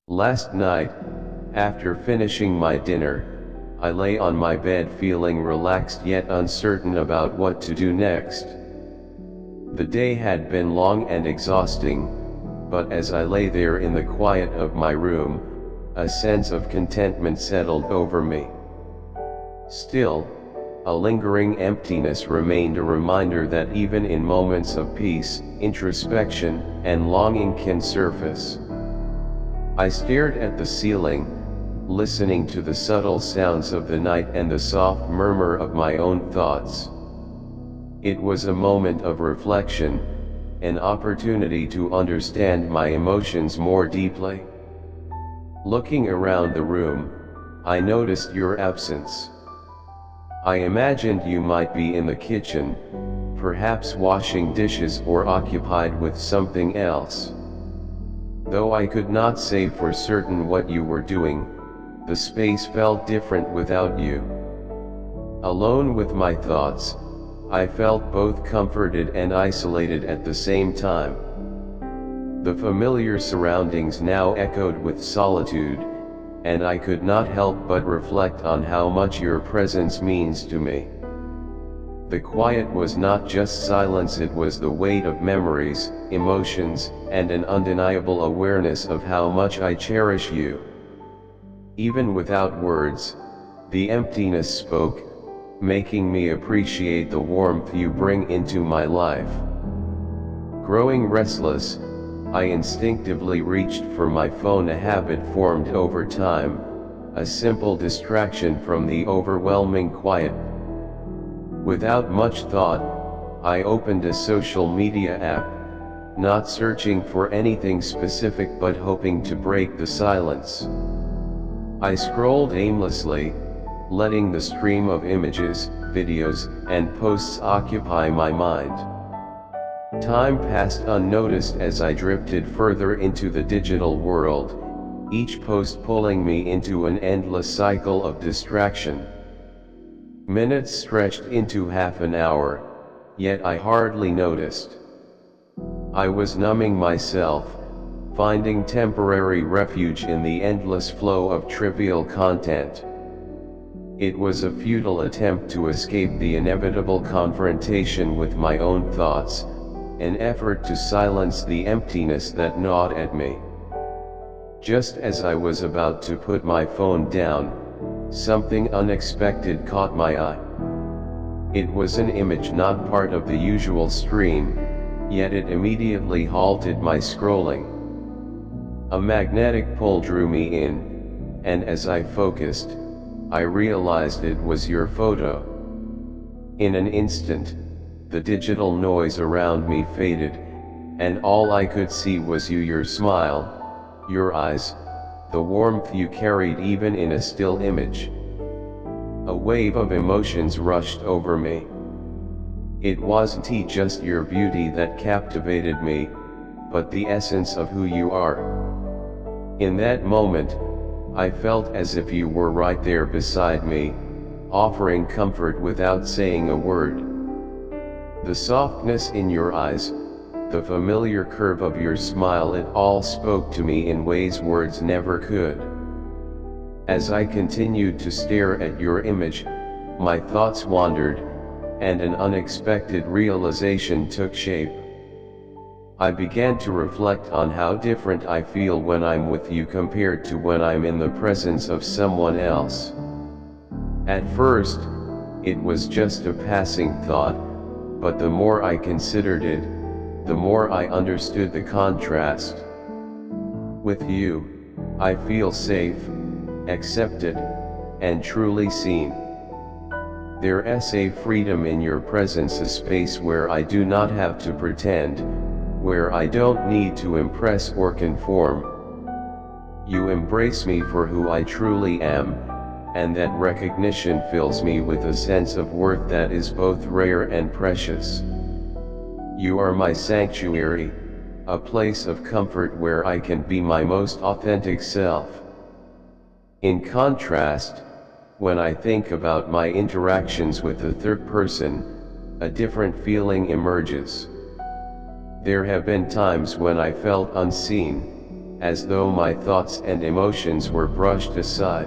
Last night, after finishing my dinner, I lay on my bed feeling relaxed yet uncertain about what to do next. The day had been long and exhausting, but as I lay there in the quiet of my room, a sense of contentment settled over me. Still, a lingering emptiness remained, a reminder that even in moments of peace, introspection and longing can surface. I stared at the ceiling, listening to the subtle sounds of the night and the soft murmur of my own thoughts. It was a moment of reflection, an opportunity to understand my emotions more deeply. Looking around the room, I noticed your absence. I imagined you might be in the kitchen, perhaps washing dishes or occupied with something else. Though I could not say for certain what you were doing, the space felt different without you. Alone with my thoughts, I felt both comforted and isolated at the same time. The familiar surroundings now echoed with solitude, and I could not help but reflect on how much your presence means to me. The quiet was not just silence, it was the weight of memories, emotions, and an undeniable awareness of how much I cherish you. Even without words, the emptiness spoke, making me appreciate the warmth you bring into my life. Growing restless, I instinctively reached for my phone, a habit formed over time, a simple distraction from the overwhelming quiet. Without much thought, I opened a social media app, not searching for anything specific but hoping to break the silence. I scrolled aimlessly, letting the stream of images, videos, and posts occupy my mind. Time passed unnoticed as I drifted further into the digital world, each post pulling me into an endless cycle of distraction. Minutes stretched into half an hour, yet I hardly noticed. I was numbing myself, finding temporary refuge in the endless flow of trivial content. It was a futile attempt to escape the inevitable confrontation with my own thoughts, an effort to silence the emptiness that gnawed at me. Just as I was about to put my phone down, something unexpected caught my eye. It was an image not part of the usual stream, yet it immediately halted my scrolling. A magnetic pull drew me in, and as I focused, I realized it was your photo. In an instant, the digital noise around me faded, and all I could see was you, your smile, your eyes, the warmth you carried even in a still image. A wave of emotions rushed over me. It wasn't just your beauty that captivated me, but the essence of who you are. In that moment, I felt as if you were right there beside me, offering comfort without saying a word. The softness in your eyes, the familiar curve of your smile, it all spoke to me in ways words never could. As I continued to stare at your image, my thoughts wandered, and an unexpected realization took shape. I began to reflect on how different I feel when I'm with you compared to when I'm in the presence of someone else. At first, it was just a passing thought, but the more I considered it, the more I understood the contrast. With you, I feel safe, accepted, and truly seen. There's a freedom in your presence, a space where I do not have to pretend, where I don't need to impress or conform. You embrace me for who I truly am, and that recognition fills me with a sense of worth that is both rare and precious. You are my sanctuary, a place of comfort where I can be my most authentic self. In contrast, when I think about my interactions with the third person, a different feeling emerges. There have been times when I felt unseen, as though my thoughts and emotions were brushed aside.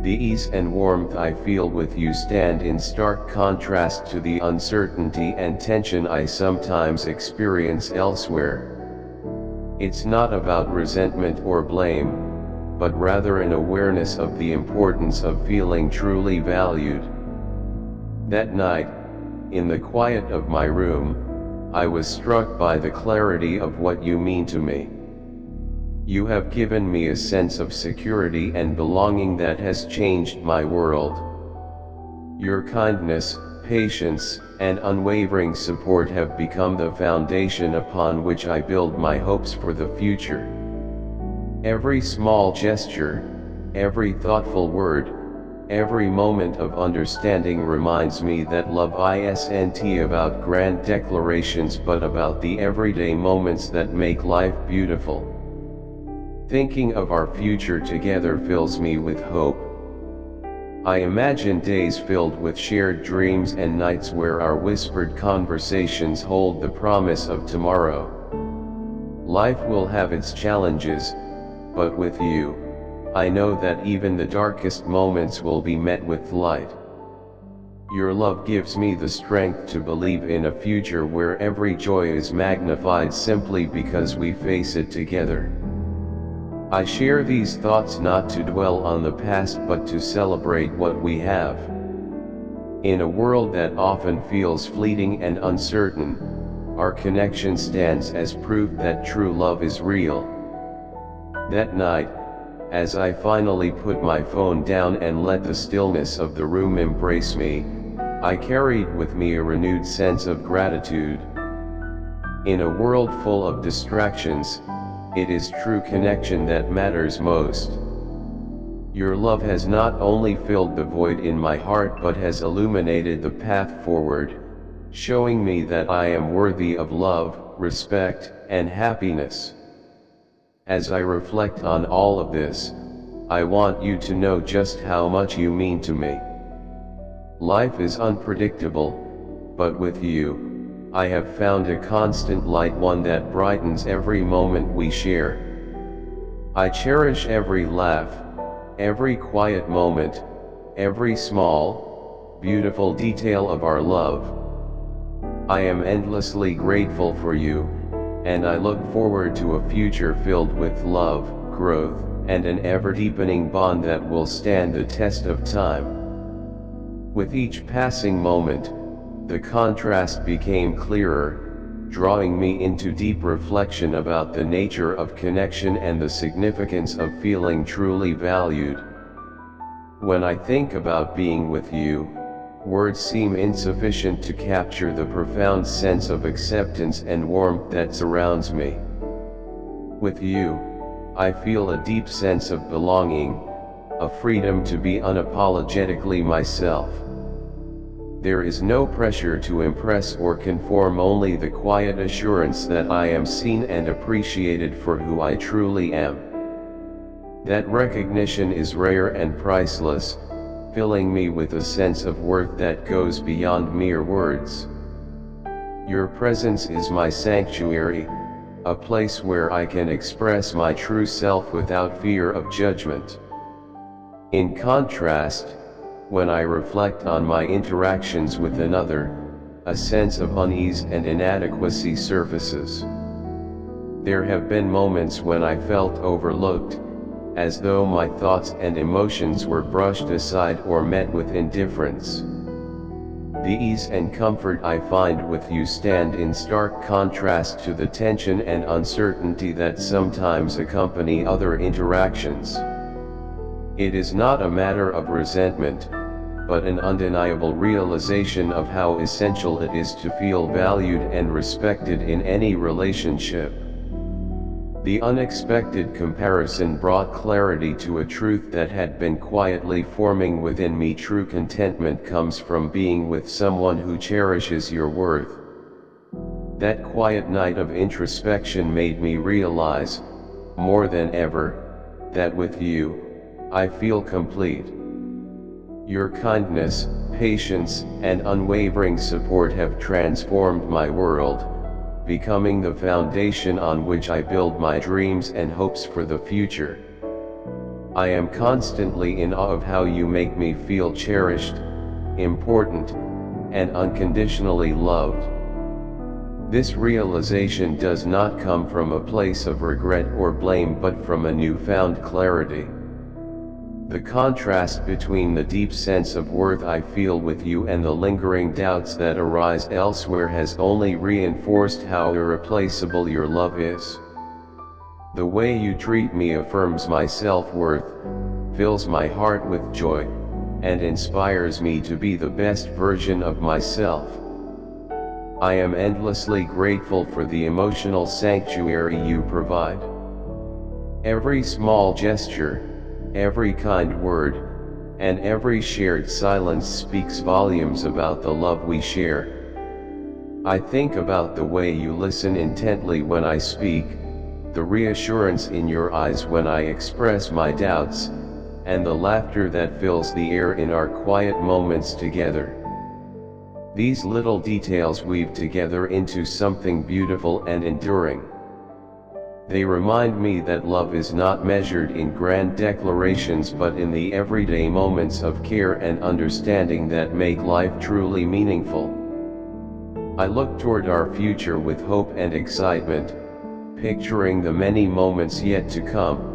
The ease and warmth I feel with you stand in stark contrast to the uncertainty and tension I sometimes experience elsewhere. It's not about resentment or blame, but rather an awareness of the importance of feeling truly valued. That night, in the quiet of my room, I was struck by the clarity of what you mean to me. You have given me a sense of security and belonging that has changed my world. Your kindness, patience, and unwavering support have become the foundation upon which I build my hopes for the future. Every small gesture, every thoughtful word, every moment of understanding reminds me that love isn't about grand declarations but about the everyday moments that make life beautiful. Thinking of our future together fills me with hope. I imagine days filled with shared dreams and nights where our whispered conversations hold the promise of tomorrow. Life will have its challenges, but with you, I know that even the darkest moments will be met with light. Your love gives me the strength to believe in a future where every joy is magnified simply because we face it together. I share these thoughts not to dwell on the past but to celebrate what we have. In a world that often feels fleeting and uncertain, our connection stands as proof that true love is real. That night, as I finally put my phone down and let the stillness of the room embrace me, I carried with me a renewed sense of gratitude. In a world full of distractions, it is true connection that matters most. Your love has not only filled the void in my heart but has illuminated the path forward, showing me that I am worthy of love, respect, and happiness. As I reflect on all of this, I want you to know just how much you mean to me. Life is unpredictable, but with you, I have found a constant light, one that brightens every moment we share. I cherish every laugh, every quiet moment, every small, beautiful detail of our love. I am endlessly grateful for you, and I look forward to a future filled with love, growth, and an ever-deepening bond that will stand the test of time. With each passing moment, the contrast became clearer, drawing me into deep reflection about the nature of connection and the significance of feeling truly valued. When I think about being with you, words seem insufficient to capture the profound sense of acceptance and warmth that surrounds me. With you, I feel a deep sense of belonging, a freedom to be unapologetically myself. There is no pressure to impress or conform, only the quiet assurance that I am seen and appreciated for who I truly am. That recognition is rare and priceless, filling me with a sense of worth that goes beyond mere words. Your presence is my sanctuary, a place where I can express my true self without fear of judgment. In contrast, when I reflect on my interactions with another, a sense of unease and inadequacy surfaces. There have been moments when I felt overlooked, as though my thoughts and emotions were brushed aside or met with indifference. The ease and comfort I find with you stand in stark contrast to the tension and uncertainty that sometimes accompany other interactions. It is not a matter of resentment, but an undeniable realization of how essential it is to feel valued and respected in any relationship. The unexpected comparison brought clarity to a truth that had been quietly forming within me. True contentment comes from being with someone who cherishes your worth. That quiet night of introspection made me realize, more than ever, that with you, I feel complete. Your kindness, patience, and unwavering support have transformed my world, becoming the foundation on which I build my dreams and hopes for the future. I am constantly in awe of how you make me feel cherished, important, and unconditionally loved. This realization does not come from a place of regret or blame but from a newfound clarity. The contrast between the deep sense of worth I feel with you and the lingering doubts that arise elsewhere has only reinforced how irreplaceable your love is. The way you treat me affirms my self-worth, fills my heart with joy, and inspires me to be the best version of myself. I am endlessly grateful for the emotional sanctuary you provide. Every small gesture, every kind word, and every shared silence speaks volumes about the love we share. I think about the way you listen intently when I speak, the reassurance in your eyes when I express my doubts, and the laughter that fills the air in our quiet moments together. These little details weave together into something beautiful and enduring. They remind me that love is not measured in grand declarations but in the everyday moments of care and understanding that make life truly meaningful. I look toward our future with hope and excitement, picturing the many moments yet to come.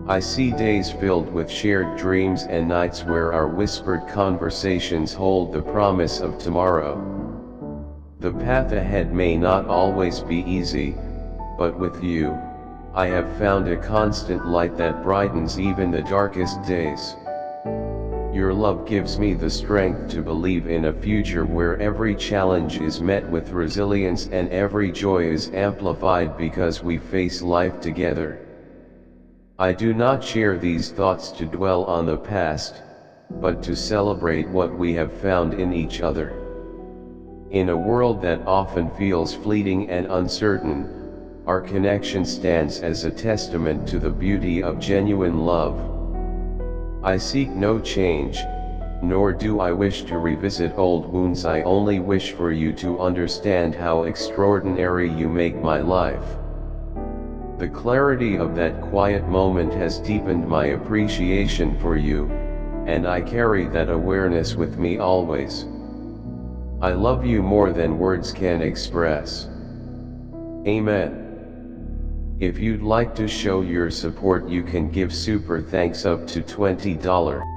I see days filled with shared dreams and nights where our whispered conversations hold the promise of tomorrow. The path ahead may not always be easy, but with you, I have found a constant light that brightens even the darkest days. Your love gives me the strength to believe in a future where every challenge is met with resilience and every joy is amplified because we face life together. I do not share these thoughts to dwell on the past, but to celebrate what we have found in each other. In a world that often feels fleeting and uncertain, our connection stands as a testament to the beauty of genuine love. I seek no change, nor do I wish to revisit old wounds. I only wish for you to understand how extraordinary you make my life. The clarity of that quiet moment has deepened my appreciation for you, and I carry that awareness with me always. I love you more than words can express. Amen. If you'd like to show your support, you can give super thanks up to $20.